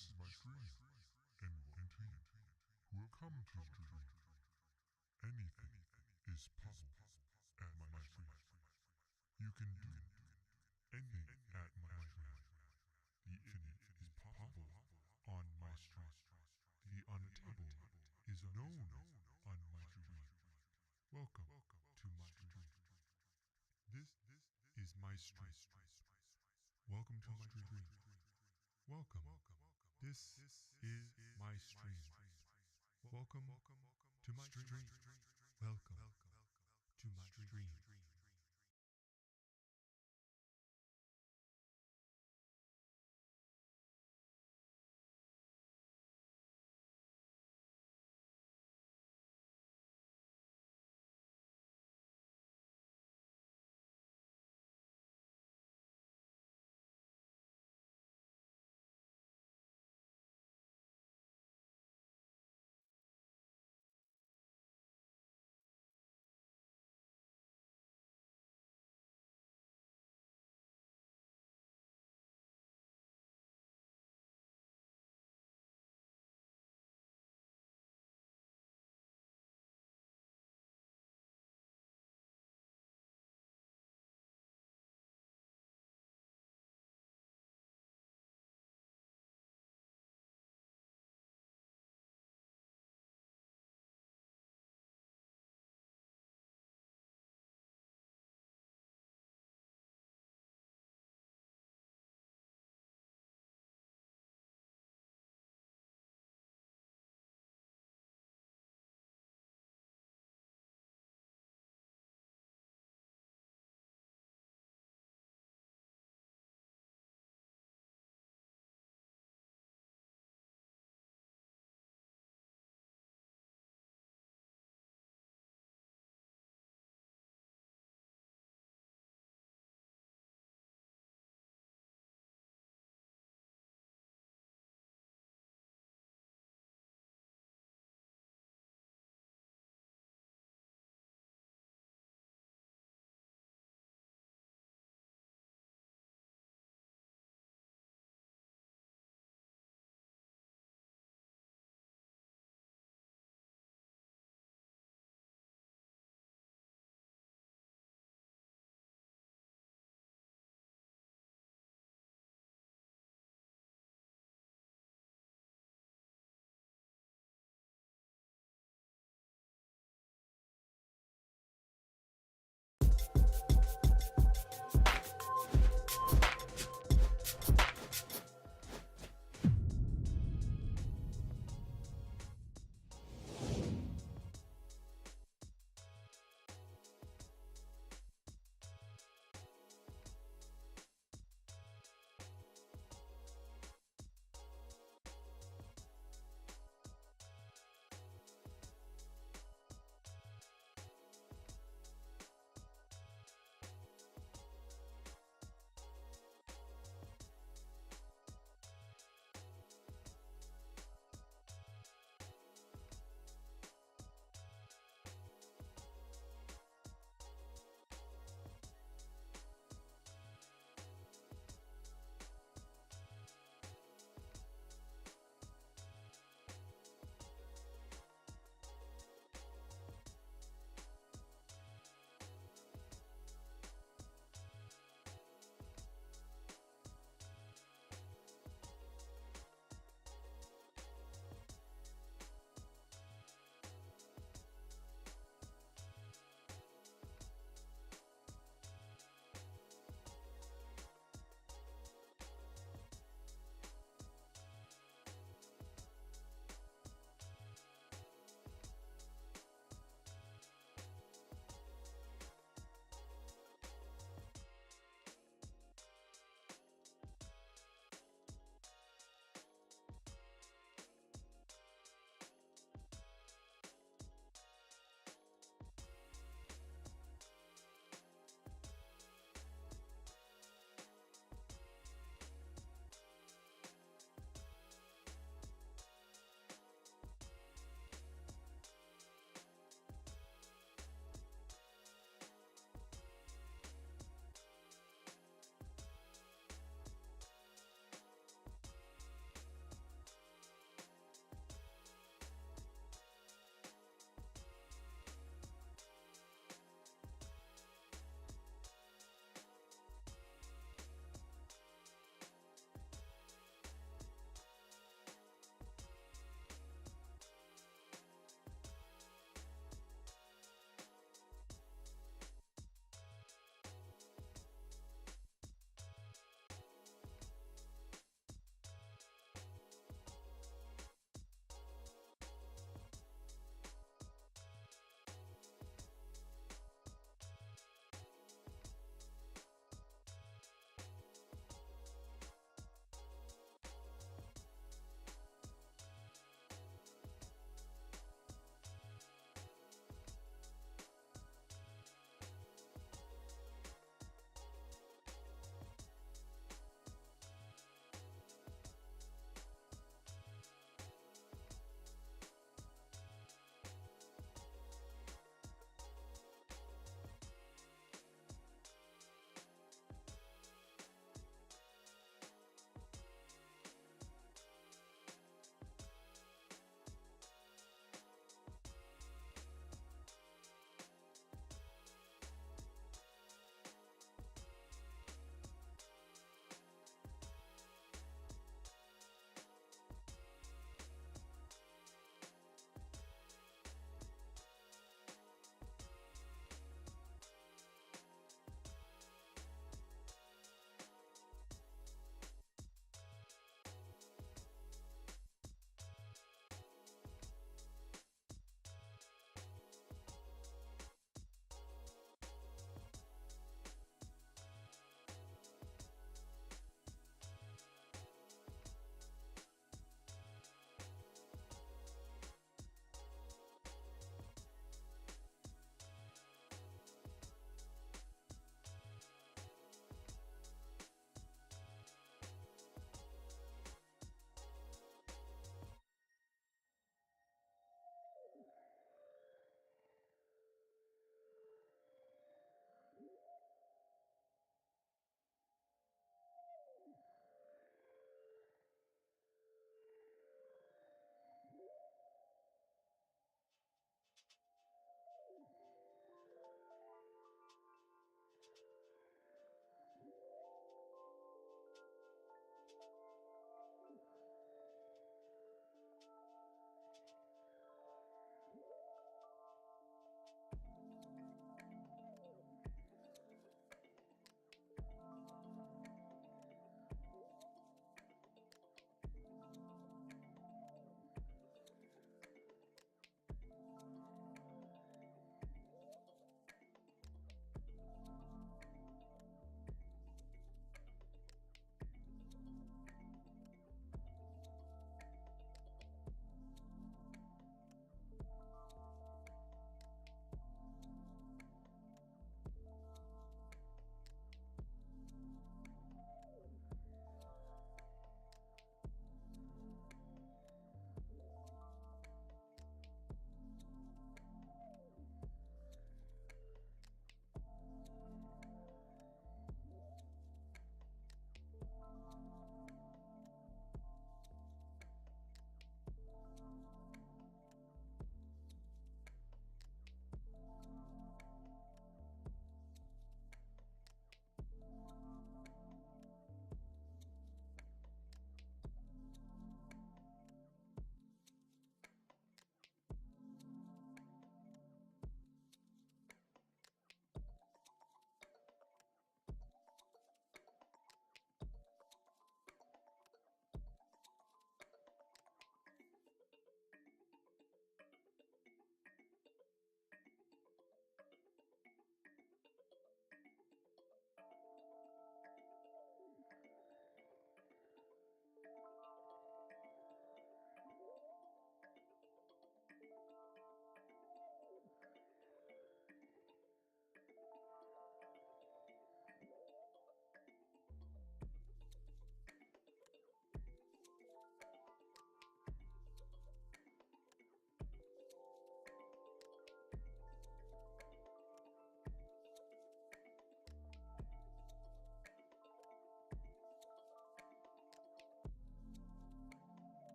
This is my stream, and welcome to you who have come to the stream. Anything is possible at my stream. You can do anything at my stream. The infinite is possible on my stream. The unattainable is known on my stream. Welcome to my stream. This is my stream. Welcome to my stream. Welcome. This is my stream. Welcome to my stream. Welcome to my stream.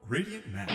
Radiant map.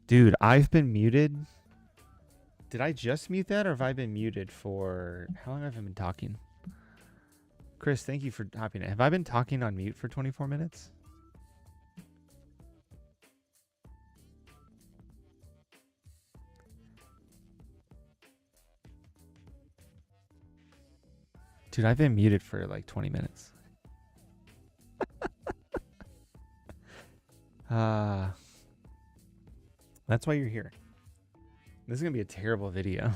Dude, I've been muted. Did I just mute that, or have I been muted for... How long have I been talking? Chris, thank you for hopping in. Have I been talking on mute for 24 minutes? Dude, I've been muted for like 20 minutes. That's why you're here. This is going to be a terrible video.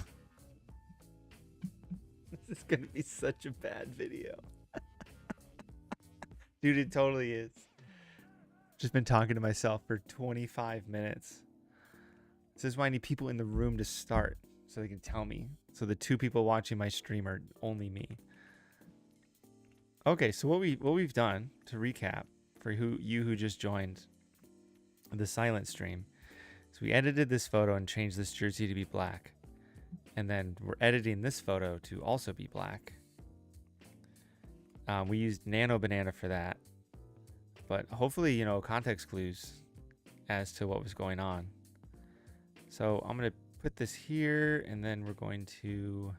This is going to be such a bad video. Dude, it totally is. Just been talking to myself for 25 minutes. This is why I need people in the room to start so they can tell me. So the 2 people watching my stream are only me. Okay, so what we've done, to recap for you who just joined the silent stream, is we edited this photo and changed this jersey to be black. And then we're editing this photo to also be black. We used Nano Banana for that. But hopefully, you know, context clues as to what was going on. So I'm going to put this here, and then we're going to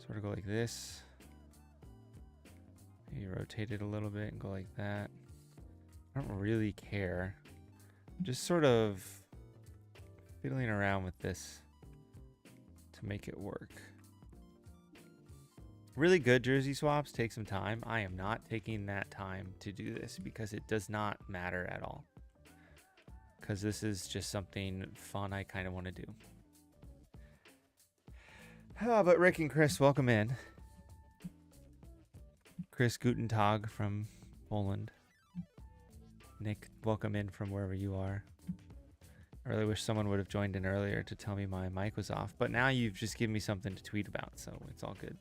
sort of go like this. Maybe rotate it a little bit and go like that. I don't really care. Just sort of fiddling around with this to make it work. Really good jersey swaps take some time. I am not taking that time to do this because it does not matter at all. Because this is just something fun I kind of want to do. But Rick and Chris, welcome in. Chris Guten Tag from Poland. Nick, welcome in from wherever you are. I really wish someone would have joined in earlier to tell me my mic was off. But now you've just given me something to tweet about, so it's all good.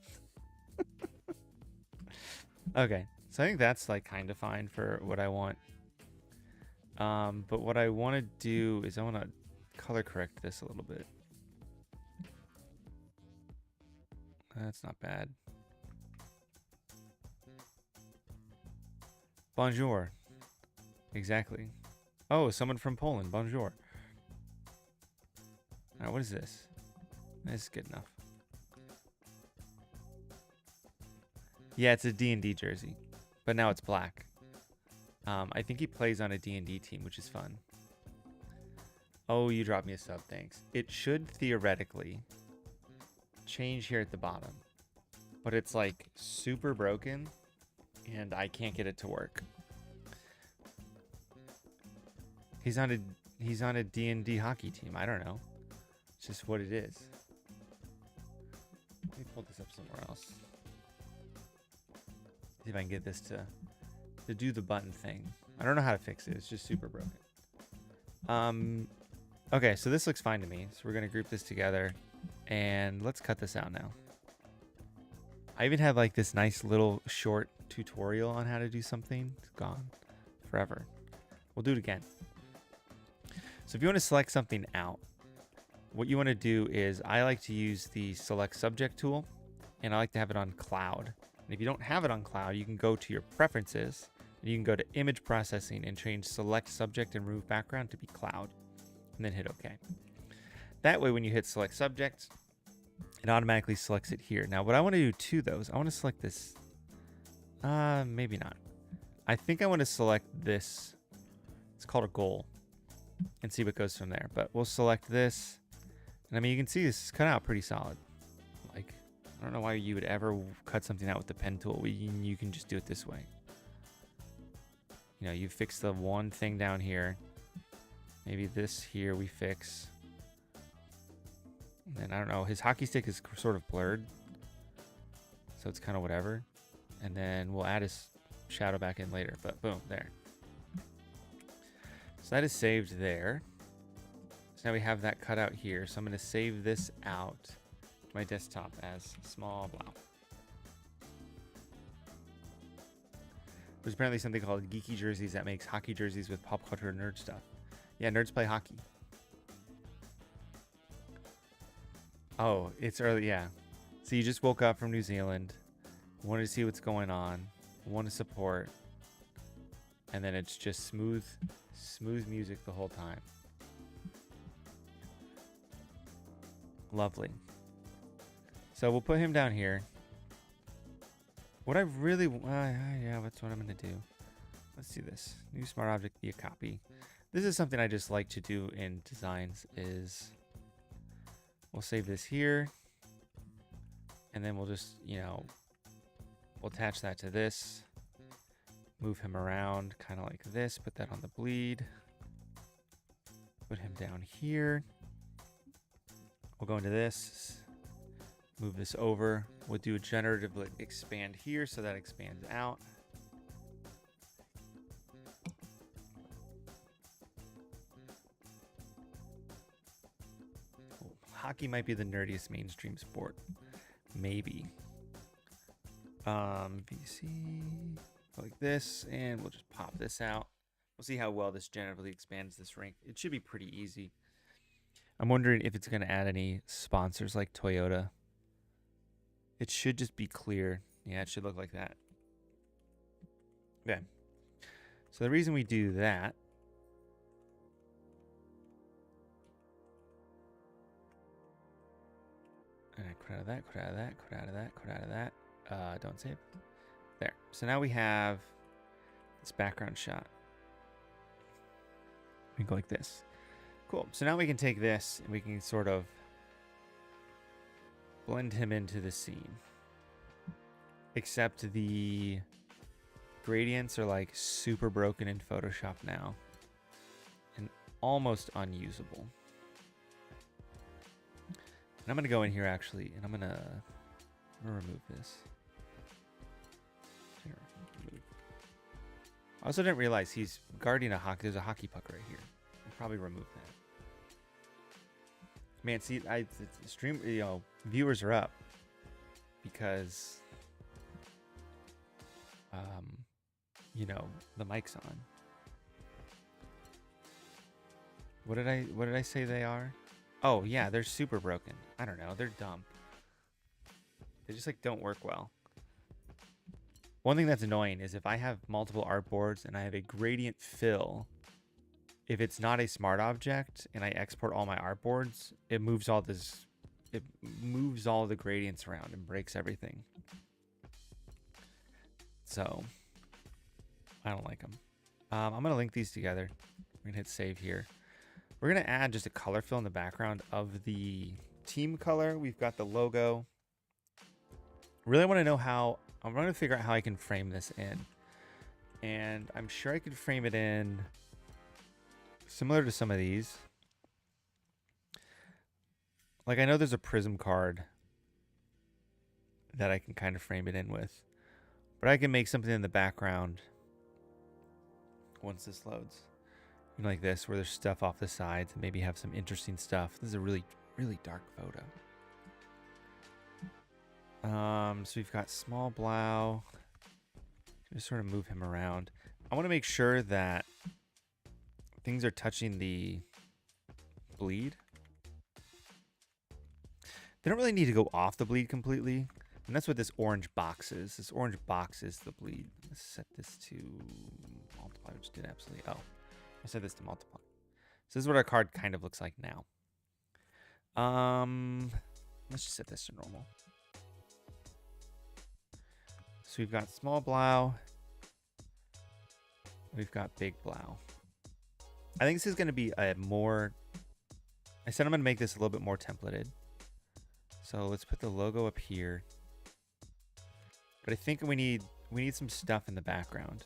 Okay, so I think that's like kind of fine for what I want. But what I want to do is I want to color correct this a little bit. That's not bad. Bonjour. Exactly. Oh, someone from Poland. Bonjour. All right, what is this? This is good enough. Yeah, it's a D&D jersey, but now it's black. I think he plays on a D&D team, which is fun. Oh, you dropped me a sub, thanks. It should theoretically change here at the bottom, but it's like super broken, and I can't get it to work. He's on a D&D hockey team. I don't know. It's just what it is. Let me pull this up somewhere else. See if I can get this to do the button thing. I don't know how to fix it. It's just super broken. Okay, so this looks fine to me. So we're going to group this together. And let's cut this out now. I even have like this nice little short tutorial on how to do something. It's gone forever. We'll do it again. So if you want to select something out, what you want to do is I like to use the select subject tool. And I like to have it on cloud. And if you don't have it on cloud, you can go to your preferences. And you can go to image processing and change select subject and remove background to be cloud. And then hit OK. That way, when you hit select subject, it automatically selects it here. Now, what I want to do to those, I want to select this. Maybe not. I think I want to select this. It's called a goal. And see what goes from there. But we'll select this. And I mean, you can see this is cut out pretty solid. Like, I don't know why you would ever cut something out with the pen tool. You can just do it this way. You know, you fix the one thing down here. Maybe this here we fix. And then, I don't know, his hockey stick is sort of blurred. So it's kind of whatever. And then we'll add his shadow back in later. But boom, there. So that is saved there. So now we have that cut out here. So I'm going to save this out to my desktop as small blau. There's apparently something called Geeky Jerseys that makes hockey jerseys with pop culture nerd stuff. Yeah, nerds play hockey. Oh, it's early, yeah. So you just woke up from New Zealand, wanted to see what's going on, want to support, and then it's just smooth music the whole time. Lovely. So we'll put him down here. What I really, yeah, that's what I'm gonna do. Let's do this. New smart object, be a copy. This is something I just like to do in designs is we'll save this here. And then we'll just, you know, we'll attach that to this. Move him around kind of like this. Put that on the bleed. Put him down here. We'll go into this. Move this over. We'll do a generative expand here so that expands out. Hockey might be the nerdiest mainstream sport. Maybe. VC like this, and we'll just pop this out. We'll see how well this generatively expands this rink. It should be pretty easy. I'm wondering if it's going to add any sponsors like Toyota. It should just be clear. Yeah, it should look like that. Okay. So the reason we do that and I quit out of that, quit out of that, quit out of that, quit out of that. Don't save. There. So now we have this background shot. We go like this. Cool. So now we can take this and we can sort of blend him into the scene. Except the gradients are like super broken in Photoshop now. And almost unusable. And I'm going to go in here actually, and I'm going to remove this. Here, remove. I also didn't realize he's guarding a hockey. There's a hockey puck right here. I'll probably remove that. Man, see, stream, you know, viewers are up because, you know, the mic's on. What did I say they are? Oh yeah, they're super broken. I don't know, they're dumb. They just like don't work well. One thing that's annoying is if I have multiple artboards and I have a gradient fill, if it's not a smart object and I export all my artboards, it moves all the gradients around and breaks everything. So I don't like them. I'm gonna link these together. We're gonna hit save here. We're gonna add just a color fill in the background of the team color. We've got the logo. Really want to know how. I'm going to figure out how I can frame this in, and I'm sure I could frame it in similar to some of these. Like I know there's a prism card that I can kind of frame it in with, but I can make something in the background once this loads. Like this, where there's stuff off the sides and maybe have some interesting stuff. This is a really, really dark photo. So we've got small Blau. Just sort of move him around. I want to make sure that things are touching the bleed. They don't really need to go off the bleed completely. And that's what this orange box is. This orange box is the bleed. Let's set this to multiply, which did absolutely. Oh, I set this to multiply. So this is what our card kind of looks like now. Let's just set this to normal. So we've got small Blau. We've got big Blau. I think this is going to be a more... I said I'm going to make this a little bit more templated. So let's put the logo up here. But I think we need some stuff in the background.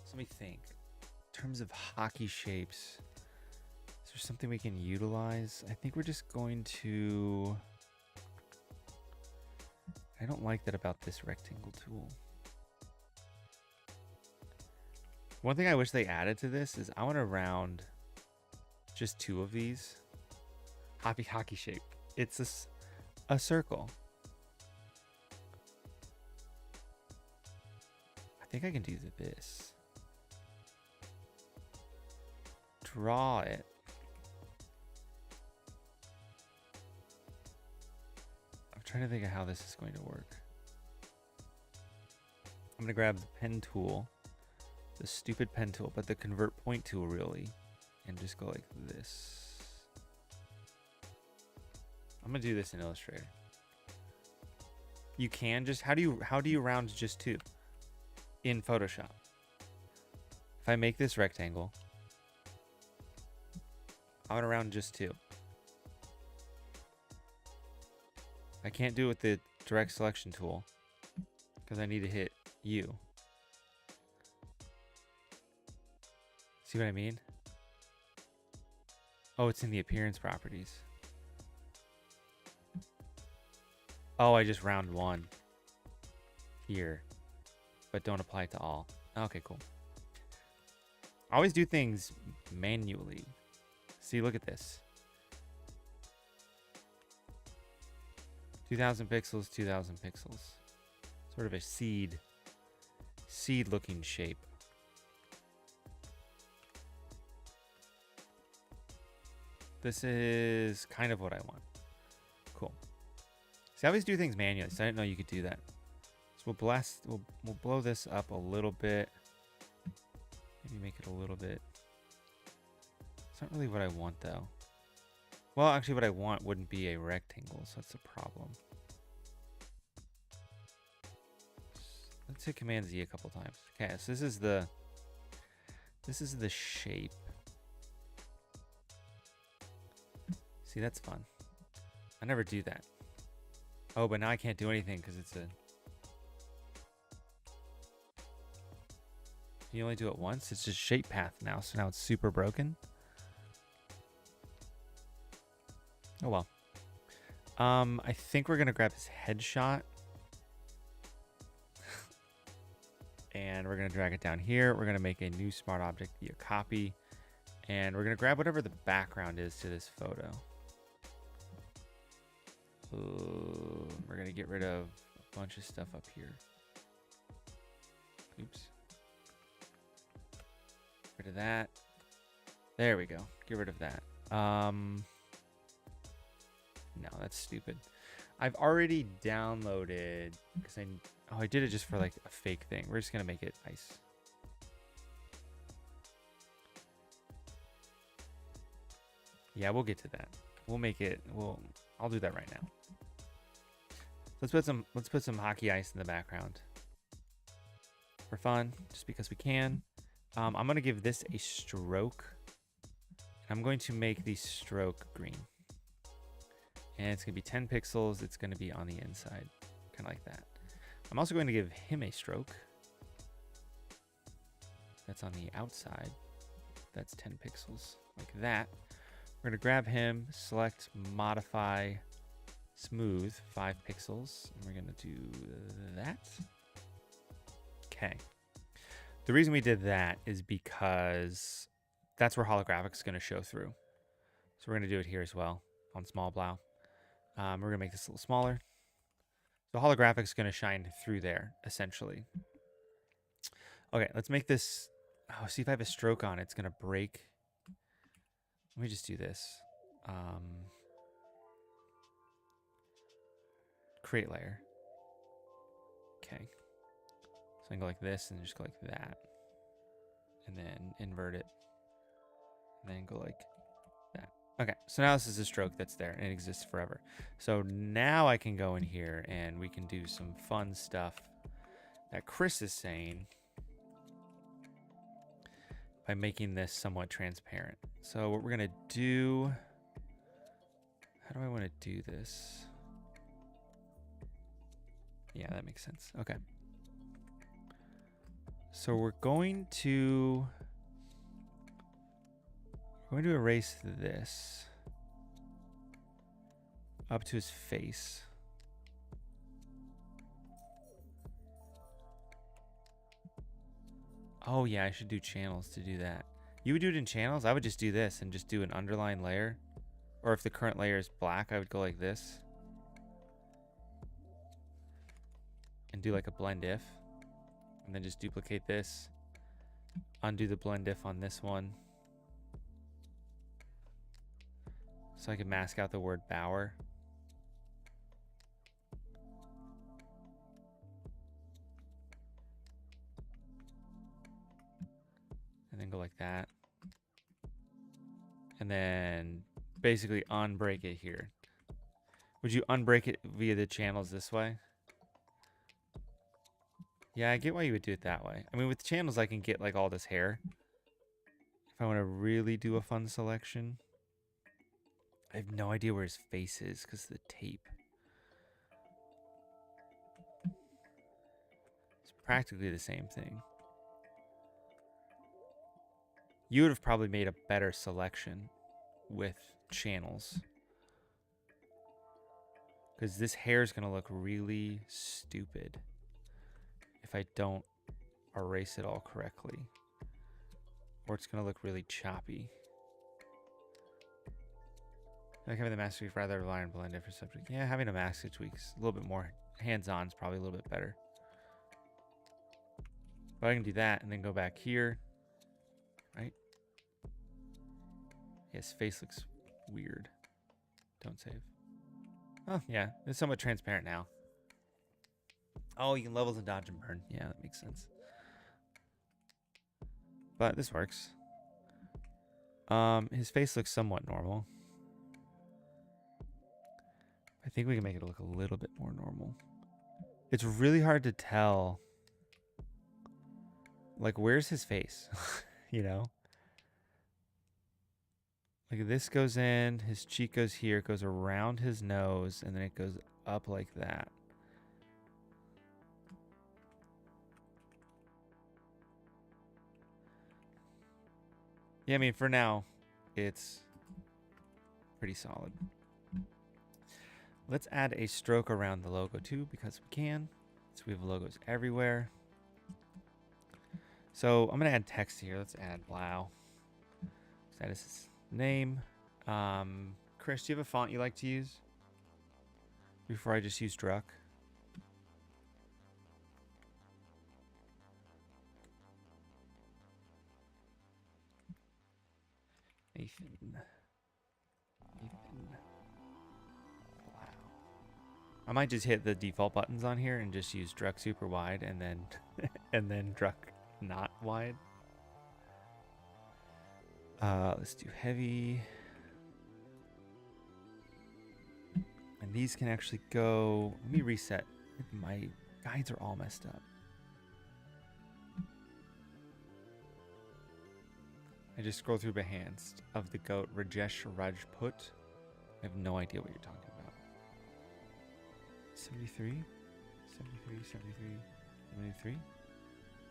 So let me think. In terms of hockey shapes, is there something we can utilize? I think we're just going to... I don't like that about this rectangle tool. One thing I wish they added to this is I want to round just 2 of these. Hockey shape. It's a circle. I think I can do this. Draw it. I'm trying to think of how this is going to work. I'm going to grab the pen tool, the stupid pen tool, but the convert point tool really, and just go like this. I'm going to do this in Illustrator. You can just, how do you round just 2 in Photoshop? If I make this rectangle, I'm going to round just 2. I can't do it with the direct selection tool because I need to hit U. See what I mean? Oh, it's in the appearance properties. Oh, I just round 1 here, but don't apply it to all. Okay, cool. I always do things manually. See, look at this. 2000 pixels, 2000 pixels. Sort of a seed looking shape. This is kind of what I want. Cool. See, I always do things manually, so I didn't know you could do that. So we'll blow this up a little bit. Maybe make it a little bit. It's not really what I want though. Well, actually what I want wouldn't be a rectangle, so that's a problem. Let's hit Command Z a couple times. Okay, so this is the shape. See, that's fun. I never do that. Oh, but now I can't do anything because it's a... You only do it once? It's just shape path now, so now it's super broken. Oh well. I think we're gonna grab his headshot. And we're gonna drag it down here. We're gonna make a new smart object via copy. And we're gonna grab whatever the background is to this photo. We're gonna get rid of a bunch of stuff up here. Oops. Rid of that. There we go. Get rid of that. No, that's stupid. I've already downloaded because I did it just for like a fake thing. We're just gonna make it ice. Yeah, we'll get to that. We'll make it. I'll do that right now. Let's put some hockey ice in the background for fun, just because we can. I'm gonna give this a stroke. I'm going to make the stroke green. And it's going to be 10 pixels. It's going to be on the inside, kind of like that. I'm also going to give him a stroke. That's on the outside. That's 10 pixels, like that. We're going to grab him, select, modify, smooth, 5 pixels. And we're going to do that. Okay. The reason we did that is because that's where holographics is going to show through. So we're going to do it here as well on small Blau. We're going to make this a little smaller. So holographics is going to shine through there, essentially. Okay, let's make this... Oh, see if I have a stroke on it, it's going to break. Let me just do this. Create layer. Okay. So I can go like this and just go like that. And then invert it. And then go like... Okay, so now this is a stroke that's there and it exists forever. So now I can go in here and we can do some fun stuff that Chris is saying by making this somewhat transparent. So what we're gonna do, how do I want to do this? Yeah, that makes sense. Okay. So we're going to erase this up to his face. Oh yeah, I should do channels to do that. You would do it in channels? I would just do this and just do an underline layer. Or if the current layer is black, I would go like this. And do like a blend if. And then just duplicate this. Undo the blend diff on this one. So I can mask out the word Bower. And then go like that. And then basically unbreak it here. Would you unbreak it via the channels this way? Yeah, I get why you would do it that way. I mean, with the channels, I can get like all this hair. If I want to really do a fun selection. I have no idea where his face is because of the tape. It's practically the same thing. You would have probably made a better selection with channels. Because this hair is going to look really stupid if I don't erase it all correctly. Or it's going to look really choppy. Like having the mask tweak rather rely on blend for subject. Yeah, having a mask tweaks a little bit more hands-on is probably a little bit better. But I can do that and then go back here. Right? Yeah, his face looks weird. Don't save. Oh, yeah. It's somewhat transparent now. Oh, you can levels and dodge and burn. Yeah, that makes sense. But this works. His face looks somewhat normal. I think we can make it look a little bit more normal. It's really hard to tell. Like, where's his face? You know? Like, this goes in, his cheek goes here, it goes around his nose, and then it goes up like that. Yeah, I mean, for now, it's pretty solid. Let's add a stroke around the logo too, because we can. So we have logos everywhere. So I'm going to add text here. Let's add Blau. That is his name. Chris, do you have a font you like to use? Before I just use Druck. Nathan. Wow. I might just hit the default buttons on here and just use Druck super wide and then and then Druck not wide. Let's do heavy. And these can actually go. Let me reset. My guides are all messed up. I just scroll through Behance of the goat Rajesh Rajput. I have no idea what you're talking about. 73? 73, 73, 73? Is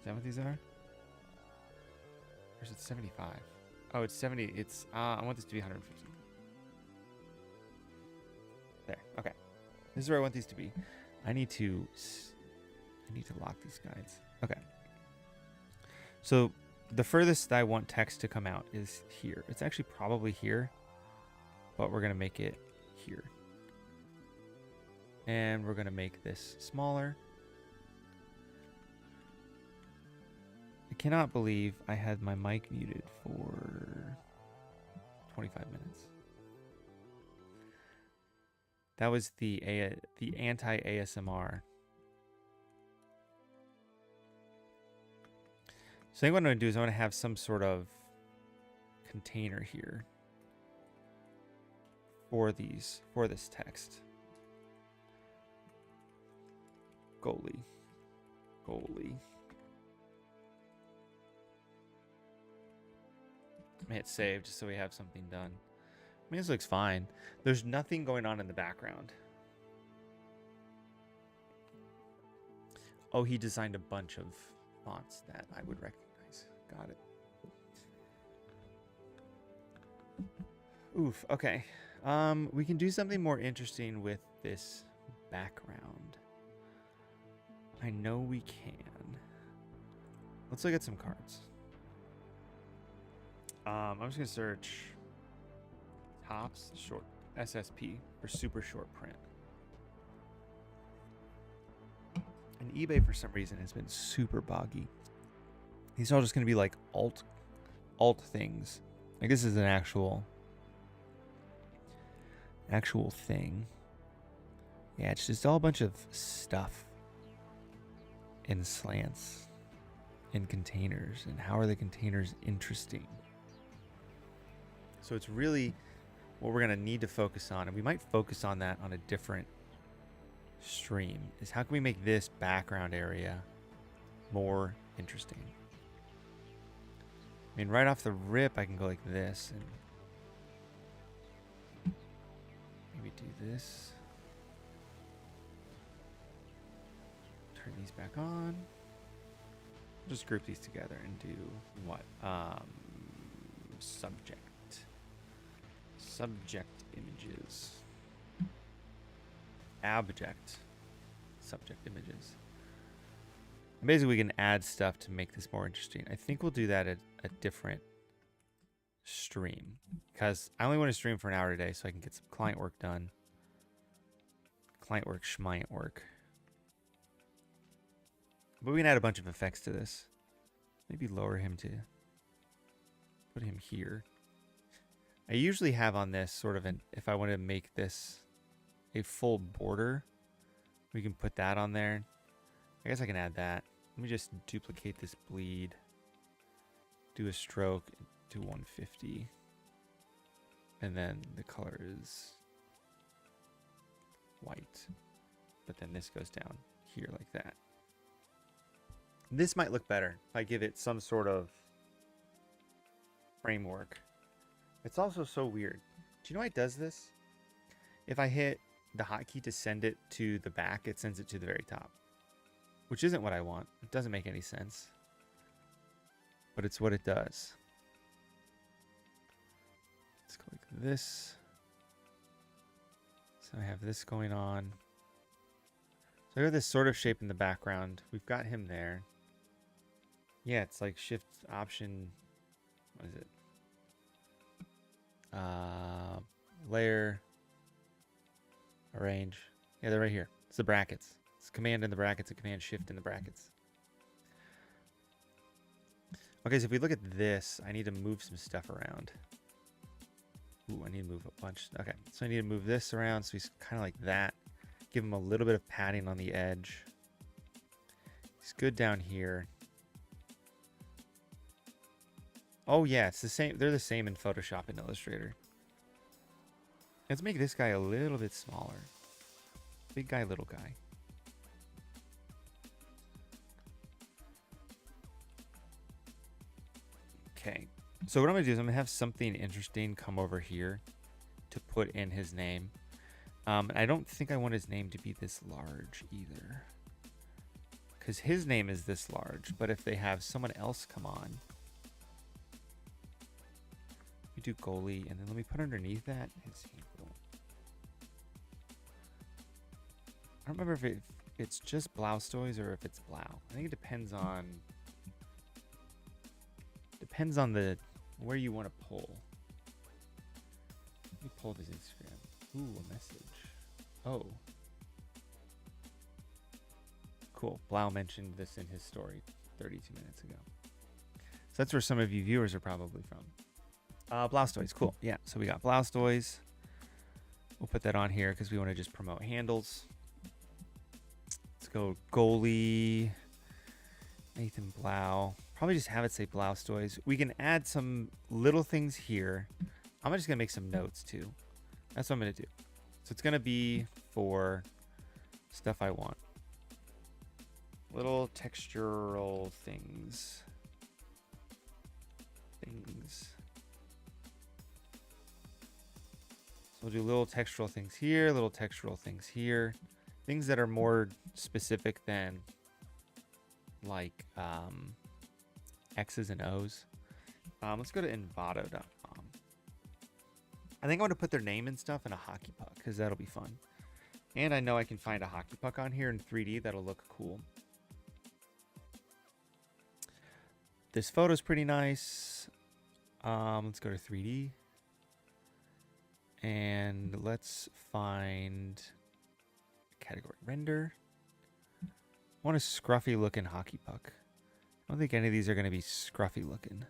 that what these are? Or is it 75? Oh, it's 70. It's, I want this to be 150. There, okay. This is where I want these to be. I need to lock these guides. Okay. So the furthest I want text to come out is here. It's actually probably here, but we're going to make it here. And we're going to make this smaller. I cannot believe I had my mic muted for 25 minutes. That was the anti-ASMR. So I think what I'm going to do is I'm going to have some sort of container here for this text. Goalie. I hit save just so we have something done. I mean, this looks fine. There's nothing going on in the background. Oh, he designed a bunch of fonts that I would recognize. Got it. Oof, okay. We can do something more interesting with this background. I know we can. Let's look at some cards. I'm just going to search Topps short SSP for super short print. And eBay for some reason has been super boggy. These are all just going to be like alt things. Like this is an actual thing. Yeah, it's just all a bunch of stuff in slants, in containers, and how are the containers interesting? So it's really what we're gonna need to focus on, and we might focus on that on a different stream, is how can we make this background area more interesting? I mean, right off the rip, I can go like this, and maybe do this. Turn these back on. Just group these together and do what? Subject images. Abject subject images. And basically, we can add stuff to make this more interesting. I think we'll do that at a different stream because I only want to stream for an hour today so I can get some client work done. Client work, schmiant work. But we can add a bunch of effects to this. Maybe lower him to put him here. I usually have on this sort of if I want to make this a full border, we can put that on there. I guess I can add that. Let me just duplicate this bleed. Do a stroke to 150. And then the color is white. But then this goes down here like that. This might look better if I give it some sort of framework. It's also so weird. Do you know why it does this? If I hit the hotkey to send it to the back, it sends it to the very top. Which isn't what I want. It doesn't make any sense. But it's what it does. Let's go like this. So I have this going on. So I got this sort of shape in the background. We've got him there. Yeah, it's like shift option. What is it? Layer. Arrange. Yeah, they're right here. It's the brackets. It's command in the brackets and command shift in the brackets. Okay, so if we look at this, I need to move some stuff around. Ooh, I need to move a bunch. Okay, so I need to move this around so he's kind of like that. Give him a little bit of padding on the edge. He's good down here. Oh yeah, it's the same. They're the same in Photoshop and Illustrator. Let's make this guy a little bit smaller. Big guy, little guy. Okay. So what I'm going to do is I'm going to have something interesting come over here to put in his name. I don't think I want his name to be this large either. Because his name is this large. But if they have someone else come on. We do goalie. And then let me put underneath that his handle. I don't remember if it's just Blaustoise or if it's Blau. I think it depends on the where you want to pull. Let me pull his Instagram. Ooh, a message. Oh. Cool. Blau mentioned this in his story 32 minutes ago. So that's where some of you viewers are probably from. Blaustoise, cool. Yeah, so we got Blaustoise. We'll put that on here because we want to just promote handles. Let's go goalie. Nathan Blau. Probably just have it say Blaustoise. We can add some little things here. I'm just going to make some notes too. That's what I'm going to do. So it's going to be for stuff I want. Little textural things. So we'll do little textural things here, little textural things here. Things that are more specific than like X's and O's. Let's go to envato.com. I think I want to put their name and stuff in a hockey puck because that'll be fun. And I know I can find a hockey puck on here in 3D that'll look cool. This photo's pretty nice. Let's go to 3D. And let's find category render. want a scruffy looking hockey puck. I don't think any of these are going to be scruffy looking.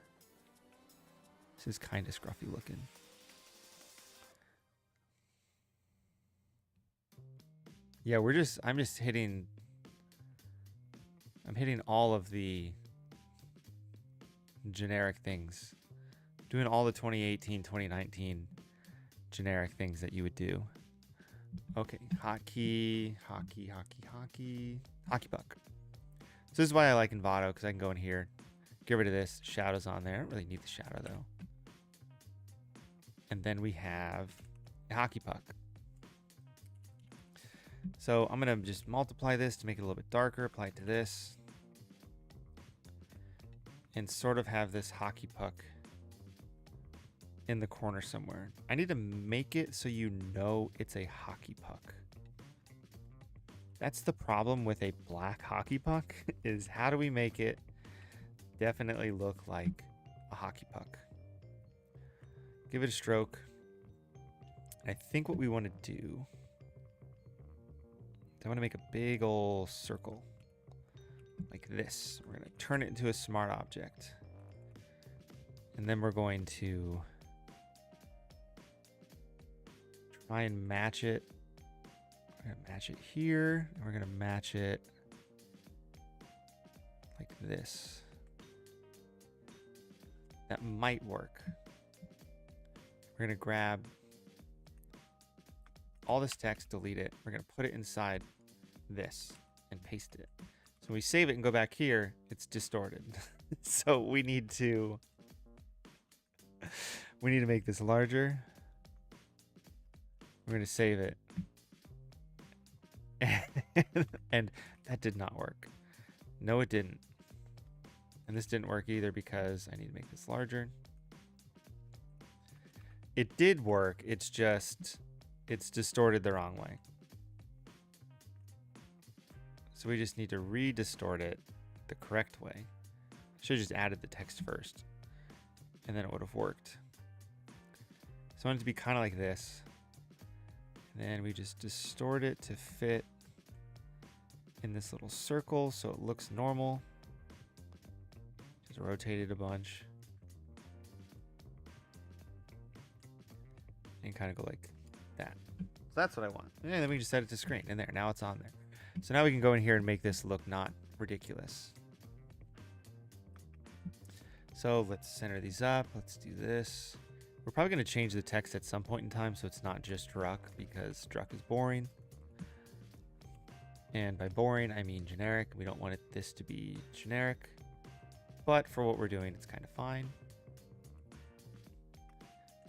This is kind of scruffy looking. Yeah, I'm hitting all of the generic things. Doing all the 2018, 2019 generic things that you would do. Okay, hockey puck. So this is why I like Envato, because I can go in here, get rid of this. Shadow's on there. I don't really need the shadow though. And then we have a hockey puck. So I'm going to just multiply this to make it a little bit darker, apply it to this, and sort of have this hockey puck in the corner somewhere. I need to make it so you know it's a hockey puck. That's the problem with a black hockey puck, is how do we make it definitely look like a hockey puck? Give it a stroke. And I think what we want to do, I want to make a big old circle like this. We're going to turn it into a smart object. And then we're going to try and match it. We're going to match it here. And we're going to match it like this. That might work. We're going to grab all this text, delete it. We're going to put it inside this and paste it. So when we save it and go back here, it's distorted. So we need to make this larger. We're going to save it. And that did not work. No, it didn't. And this didn't work either because I need to make this larger. It did work. It's just, it's distorted the wrong way. So we just need to re-distort it the correct way. Should have just added the text first, and then it would have worked. So I want it to be kind of like this. And then we just distort it to fit in this little circle so it looks normal. Just rotate it a bunch. And kind of go like that. So that's what I want. And then we just set it to screen. And there, now it's on there. So now we can go in here and make this look not ridiculous. So let's center these up. Let's do this. We're probably going to change the text at some point in time so it's not just Druck, because Druck is boring. And by boring, I mean generic. We don't want this to be generic. But for what we're doing, it's kind of fine.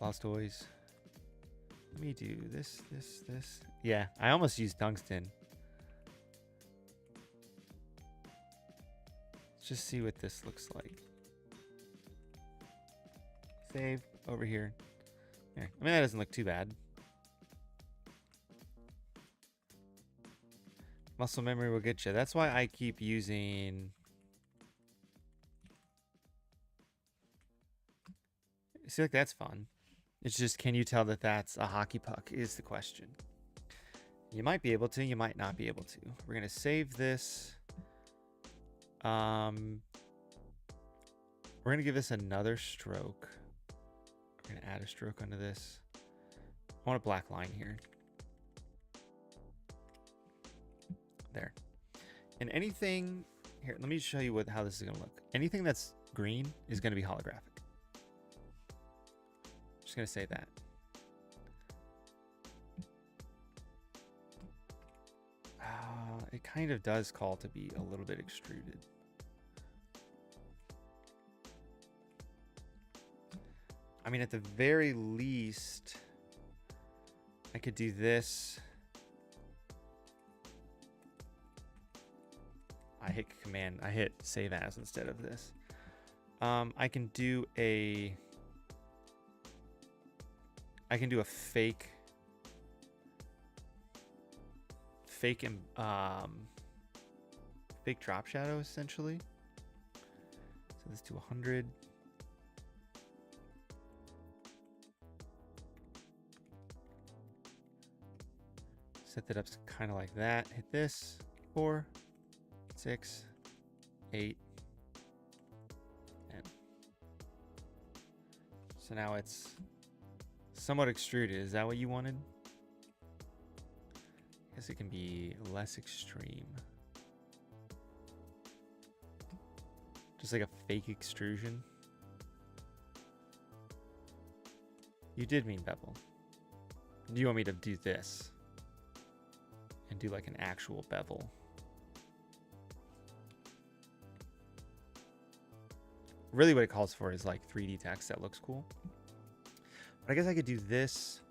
Blaustoise. Let me do this. Yeah, I almost used tungsten. Let's just see what this looks like. Save over here. Yeah, I mean, that doesn't look too bad. Muscle memory will get you. That's why I keep using... See, like, that's fun. It's just, can you tell that that's a hockey puck is the question. You might be able to, you might not be able to. We're going to save this. We're going to give this another stroke. We're going to add a stroke onto this. I want a black line here. There. And anything... Here, let me show you how this is going to look. Anything that's green is going to be holographic. Just going to say that. It kind of does call to be a little bit extruded. I mean, at the very least, I could do this. I hit command, I hit save as instead of this. I can do a fake drop shadow essentially. So this to 100. Set that up kind of like that. Hit this 4. 6, 8, 10. So now it's somewhat extruded. Is that what you wanted? I guess it can be less extreme. Just like a fake extrusion. You did mean bevel. Do you want me to do this? And do like an actual bevel? Really what it calls for is like 3D text that looks cool. But I guess I could do this,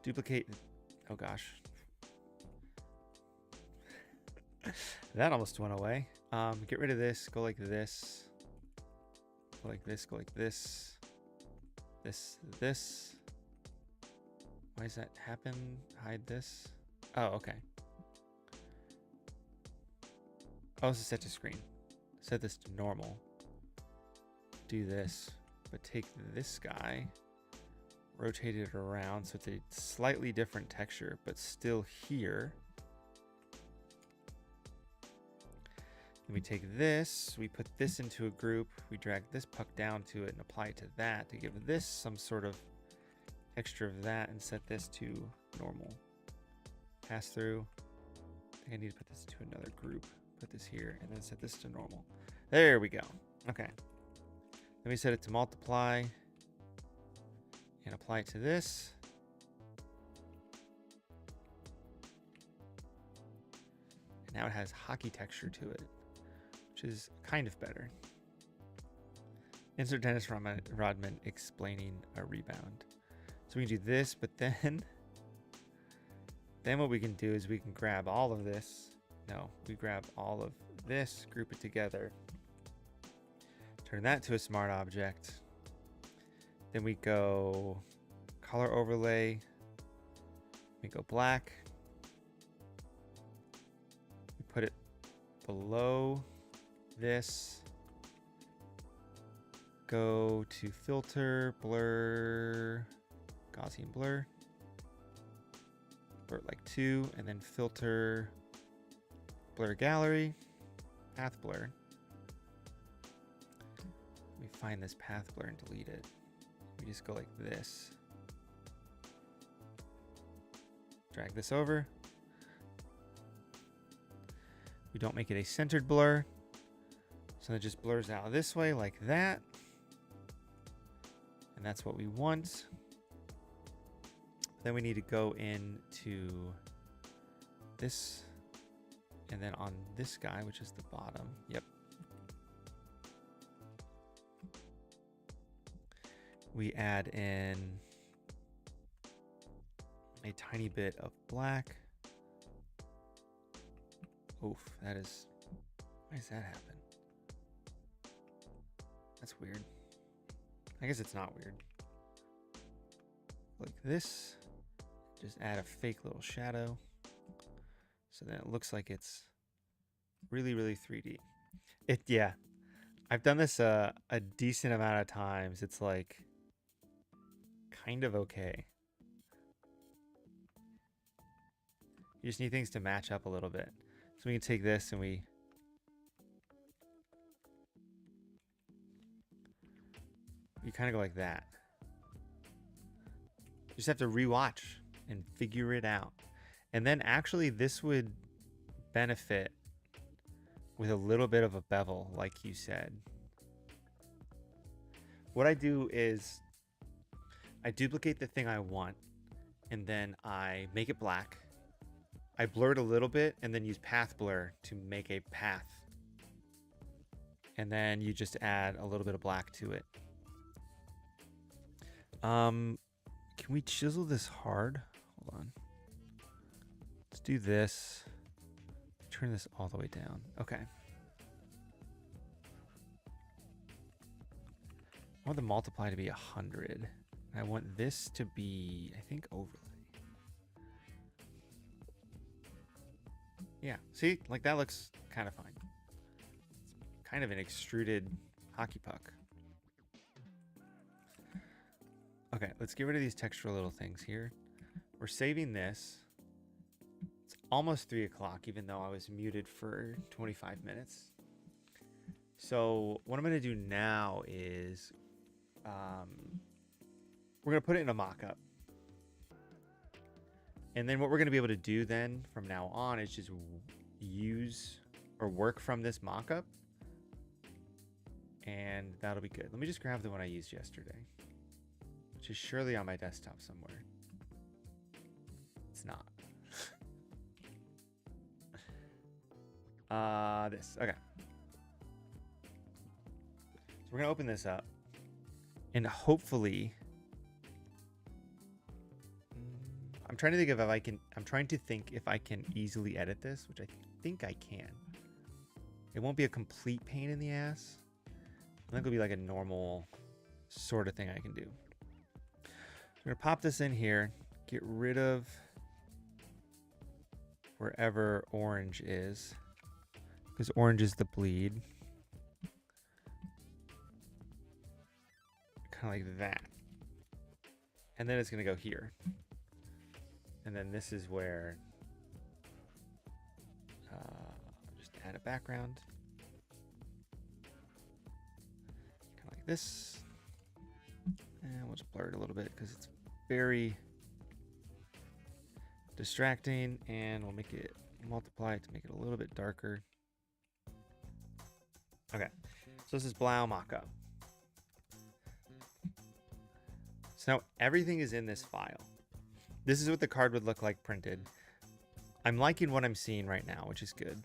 duplicate, oh gosh. That almost went away. Get rid of this, go like this, go like this, go like this, this. Why does that happen? Hide this. Oh, okay. Oh, this is set to screen. Set this to normal. Do this, but take this guy, rotate it around so it's a slightly different texture, but still here. Then we take this, we put this into a group, we drag this puck down to it and apply it to that to give this some sort of texture of that and set this to normal. Pass through. I think I need to put this to another group. Put this here and then set this to normal. There we go. Okay. Then we set it to multiply and apply it to this. And now it has hockey texture to it, which is kind of better. Insert Dennis Rodman explaining a rebound. So we can do this, but then what we can do is we can grab all of this. No, we grab all of this, group it together, turn that to a smart object. Then we go color overlay. We go black. We put it below this. Go to filter, blur, Gaussian blur. Blur like 2, and then filter, blur gallery, path blur. We find this path blur and delete it. We just go like this. Drag this over. We don't make it a centered blur. So it just blurs out this way like that. And that's what we want. Then we need to go into this. And then on this guy, which is the bottom. Yep. We add in a tiny bit of black. Oof, that is, why does that happen? That's weird. I guess it's not weird. Like this, just add a fake little shadow. So then it looks like it's really, really 3D. Yeah, I've done this a decent amount of times. It's like kind of okay. You just need things to match up a little bit. So we can take this and we kind of go like that. You just have to rewatch and figure it out. And then actually this would benefit with a little bit of a bevel, like you said. What I do is I duplicate the thing I want and then I make it black. I blur it a little bit and then use path blur to make a path. And then you just add a little bit of black to it. Can we chisel this hard? Hold on. Let's do this. Turn this all the way down. Okay. I want the multiply to be 100. I want this to be, I think, overlay. Yeah, see? Like that looks kind of fine. It's kind of an extruded hockey puck. Okay, let's get rid of these textural little things here. We're saving this. Let's almost 3 o'clock, even though I was muted for 25 minutes. So what I'm going to do now is we're going to put it in a mock-up. And then what we're going to be able to do then from now on is just use or work from this mock-up. And that'll be good. Let me just grab the one I used yesterday, which is surely on my desktop somewhere. It's not. This. Okay. So we're going to open this up. And hopefully... I'm trying to think if I can easily edit this, which I think I can. It won't be a complete pain in the ass. I think it'll be like a normal sort of thing I can do. I'm going to pop this in here, get rid of wherever orange is, because orange is the bleed. Kind of like that. And then it's going to go here. And then this is where just add a background. Kind of like this. And we'll just blur it a little bit because it's very distracting. And we'll make it multiply it to make it a little bit darker. Okay, so this is Blau mockup. So now everything is in this file. This is what the card would look like printed. I'm liking what I'm seeing right now, which is good.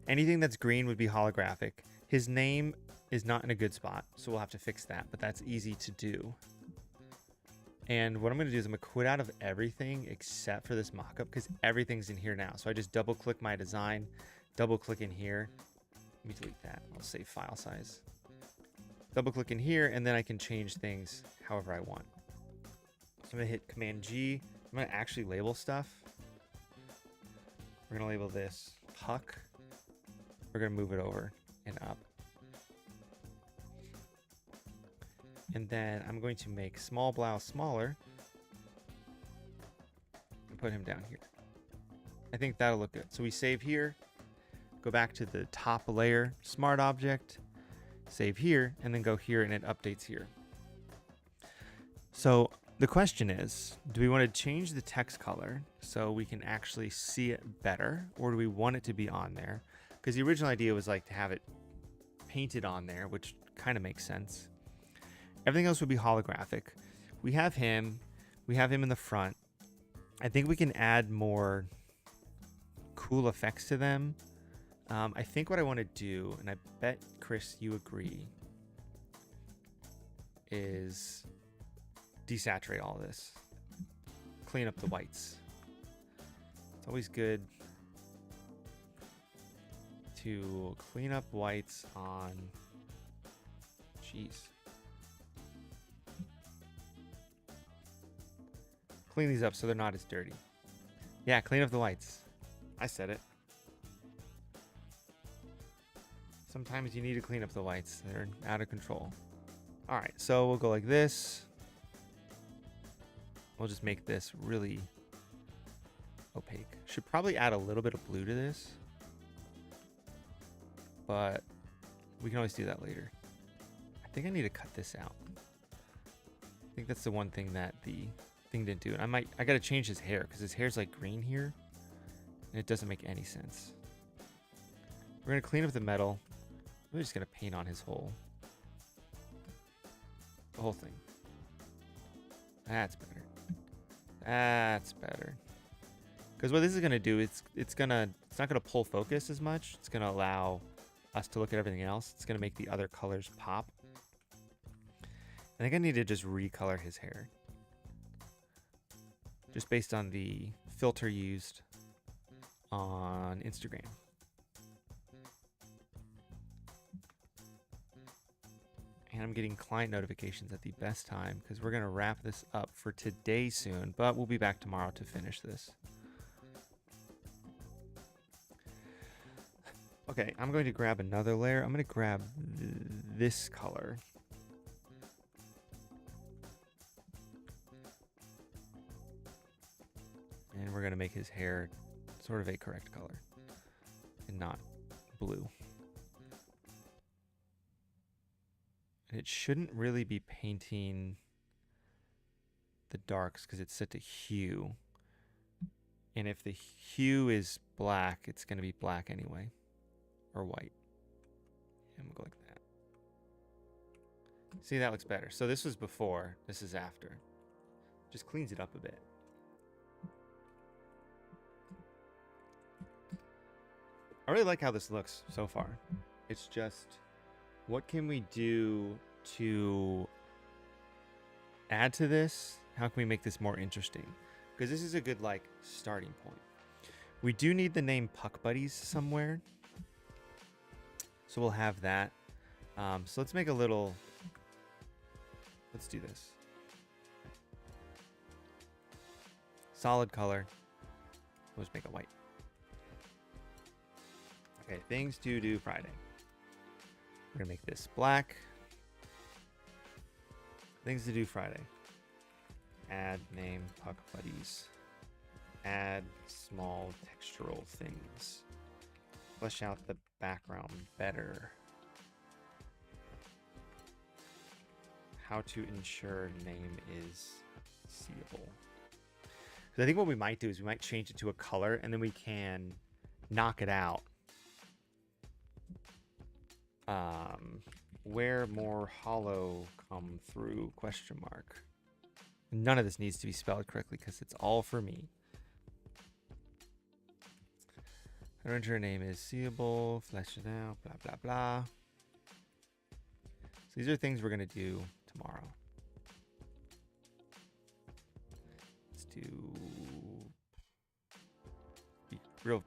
Anything that's green would be holographic. His name is not in a good spot, so we'll have to fix that, but that's easy to do. And what I'm going to do is I'm going to quit out of everything except for this mockup because everything's in here now. So I just double click my design, double click in here. Let me delete that. I'll save file size. Double click in here, and then I can change things however I want. So I'm going to hit Command G. I'm going to actually label stuff. We're going to label this puck. We're going to move it over and up. And then I'm going to make small Blau smaller and put him down here. I think that'll look good. So we save here, go back to the top layer, smart object, save here, and then go here and it updates here. So the question is, do we want to change the text color so we can actually see it better, or do we want it to be on there? Because the original idea was like to have it painted on there, which kind of makes sense. Everything else would be holographic. We have him in the front. I think we can add more cool effects to them. I think what I want to do, and I bet, Chris, you agree, is desaturate all this. Clean up the whites. It's always good to clean up whites on... Jeez. Clean these up so they're not as dirty. Yeah, clean up the whites. I said it. Sometimes you need to clean up the whites. They're out of control. All right, so we'll go like this. We'll just make this really opaque. Should probably add a little bit of blue to this, but we can always do that later. I think I need to cut this out. I think that's the one thing that the thing didn't do. And I got to change his hair because his hair's like green here and it doesn't make any sense. We're going to clean up the metal. We're just going to paint on his the whole thing. That's better. That's better. Because what this is going to do, it's not going to pull focus as much. It's going to allow us to look at everything else. It's going to make the other colors pop. I think I need to just recolor his hair. Just based on the filter used on Instagram. And I'm getting client notifications at the best time because we're going to wrap this up for today soon, but we'll be back tomorrow to finish this. Okay, I'm going to grab another layer. I'm going to grab this color. make his hair sort of a correct color and not blue. And it shouldn't really be painting the darks because it's set to hue. And if the hue is black, it's going to be black anyway, or white. And we'll go like that. See, that looks better. So this was before, this is after. Just cleans it up a bit. I really like how this looks so far. It's just, what can we do to add to this? How can we make this more interesting? Because this is a good, like, starting point. We do need the name Puck Buddies somewhere. So we'll have that. So let's make a little... Let's do this. Solid color. We'll just make it white. Okay, things to do Friday. We're gonna make this black. Things to do Friday. Add name Puck Buddies. Add small textural things. Flesh out the background better. How to ensure name is seeable. So I think what we might do is we might change it to a color and then we can knock it out. Where more hollow come through ? None of this needs to be spelled correctly because it's all for me. How to ensure your name is seeable, flesh it out, blah, blah, blah. So these are things we're going to do tomorrow. Let's do...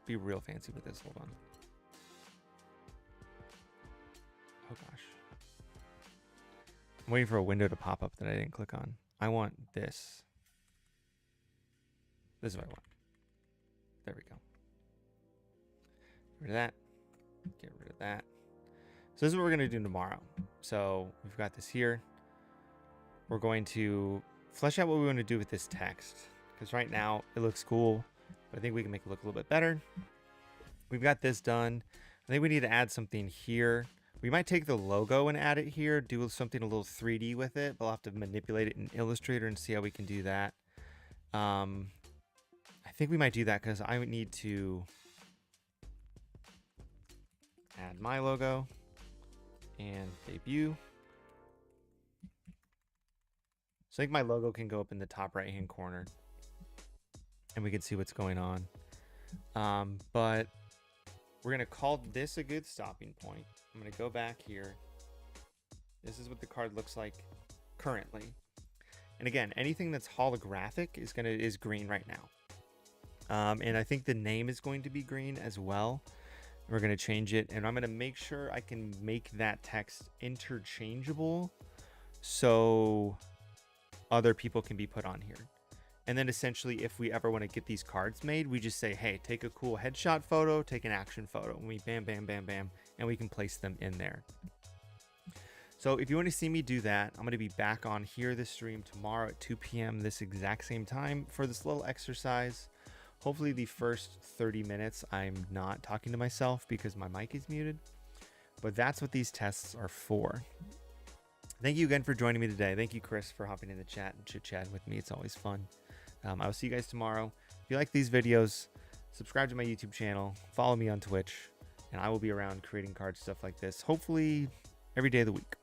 Be real fancy with this. Hold on. Oh, gosh. I'm waiting for a window to pop up that I didn't click on. I want this. This is what I want. There we go. Get rid of that. Get rid of that. So this is what we're going to do tomorrow. So we've got this here. We're going to flesh out what we want to do with this text. Because right now it looks cool, but I think we can make it look a little bit better. We've got this done. I think we need to add something here. We might take the logo and add it here, do something a little 3D with it, but I'll have to manipulate it in Illustrator and see how we can do that. I think we might do that because I would need to add my logo and debut. So I think my logo can go up in the top right hand corner and we can see what's going on. But we're going to call this a good stopping point. I'm going to go back here. This is what the card looks like currently. And again, anything that's holographic is green right now. And I think the name is going to be green as well. We're going to change it, and I'm going to make sure I can make that text interchangeable so other people can be put on here. And then essentially, if we ever want to get these cards made, we just say, hey, take a cool headshot photo, take an action photo, and we bam, bam, bam, bam, and we can place them in there. So if you want to see me do that, I'm going to be back on here this stream tomorrow at 2 p.m. this exact same time for this little exercise. Hopefully the first 30 minutes I'm not talking to myself because my mic is muted. But that's what these tests are for. Thank you again for joining me today. Thank you, Chris, for hopping in the chat and chit-chatting with me. It's always fun. I will see you guys tomorrow. If you like these videos, subscribe to my YouTube channel, follow me on Twitch, and I will be around creating card stuff like this, hopefully every day of the week.